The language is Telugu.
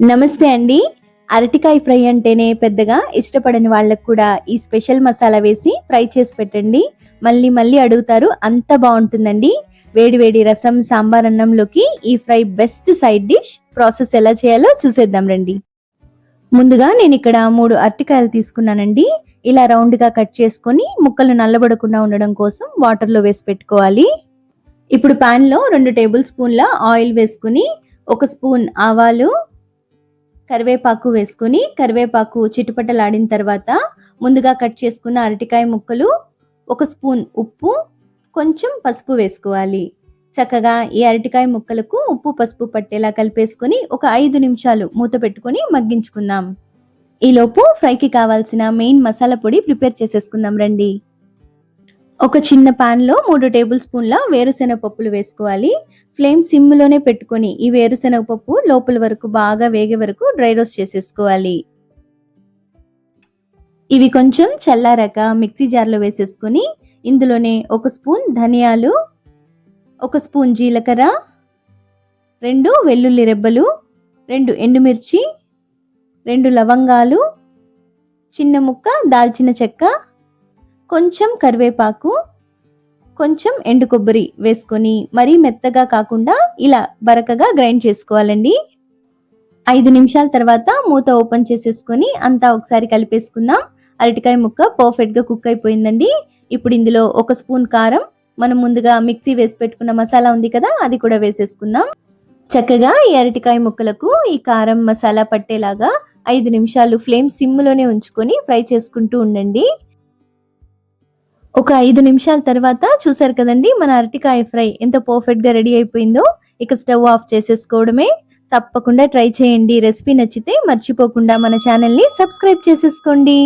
నమస్తే అండి. అరటికాయ ఫ్రై అంటేనే పెద్దగా ఇష్టపడని వాళ్ళకు కూడా ఈ స్పెషల్ మసాలా వేసి ఫ్రై చేసి పెట్టండి. మళ్ళీ మళ్ళీ అడుగుతారు. అంత బాగుంటుందండి. వేడి వేడి రసం, సాంబార్ అన్నంలోకి ఈ fry best side dish. Process ఎలా చేయాలో చూసేద్దాం రండి. ముందుగా నేను ఇక్కడ 3 అరటికాయలు తీసుకున్నానండి. ఇలా రౌండ్ గా కట్ చేసుకొని ముక్కలు నల్లబడకుండా ఉండడం కోసం వాటర్ లో వేసి పెట్టుకోవాలి. ఇప్పుడు పాన్ లో 2 టేబుల్ స్పూన్ల ఆయిల్ వేసుకుని 1 స్పూన్ ఆవాలు, కరివేపాకు వేసుకుని కరివేపాకు చిటపటలాడిన తర్వాత ముందుగా కట్ చేసుకున్న అరటికాయ ముక్కలు, 1 స్పూన్ ఉప్పు, కొంచెం పసుపు వేసుకోవాలి. చక్కగా ఈ అరటికాయ ముక్కలకు ఉప్పు పసుపు పట్టేలా కలిపేసుకుని ఒక 5 నిమిషాలు మూత పెట్టుకుని మగ్గించుకుందాం. ఈలోపు ఫ్రైకి కావాల్సిన మెయిన్ మసాలా పొడి ప్రిపేర్ చేసేసుకుందాం రండి. ఒక చిన్న పాన్ లో 3 టేబుల్ స్పూన్ల వేరుశెనగ పప్పులు వేసుకోవాలి. ఫ్లేమ్ సిమ్ లోనే పెట్టుకొని ఈ వేరుశెనగ పప్పు లోపల వరకు బాగా వేగే వరకు డ్రై రోస్ట్ చేసేసుకోవాలి. ఇవి కొంచెం చల్లారాక మిక్సీ జార్లో వేసేసుకొని ఇందులోనే 1 స్పూన్ ధనియాలు, 1 స్పూన్ జీలకర్ర, 2 వెల్లుల్లి రెబ్బలు, 2 ఎండుమిర్చి, 2 లవంగాలు, చిన్న ముక్క దాల్చిన చెక్క, కొంచెం కరివేపాకు, కొంచెం ఎండు కొబ్బరి వేసుకొని మరీ మెత్తగా కాకుండా ఇలా బరకగా గ్రైండ్ చేసుకోవాలండి. 5 నిమిషాల తర్వాత మూత ఓపెన్ చేసేసుకొని అంతా ఒకసారి కలిపేసుకుందాం. అరటికాయ ముక్క పర్ఫెక్ట్ గా కుక్ అయిపోయిందండి. ఇప్పుడు ఇందులో 1 స్పూన్ కారం, మనం ముందుగా మిక్సీ వేసి పెట్టుకున్న మసాలా ఉంది కదా, అది కూడా వేసేసుకుందాం. చక్కగా ఈ అరటికాయ ముక్కలకు ఈ కారం మసాలా పట్టేలాగా 5 నిమిషాలు ఫ్లేమ్ సిమ్ లోనే ఉంచుకొని ఫ్రై చేసుకుంటూ ఉండండి. ఒక 5 నిమిషాల తర్వాత చూసారు కదండి, మన అరటికాయ ఫ్రై ఎంత పర్ఫెక్ట్ గా రెడీ అయిపోయిందో. ఇక స్టవ్ ఆఫ్ చేసేసుకోవడమే. తప్పకుండా ట్రై చేయండి. రెసిపీ నచ్చితే మర్చిపోకుండా మన ఛానల్ ని సబ్స్క్రైబ్ చేసేసుకోండి.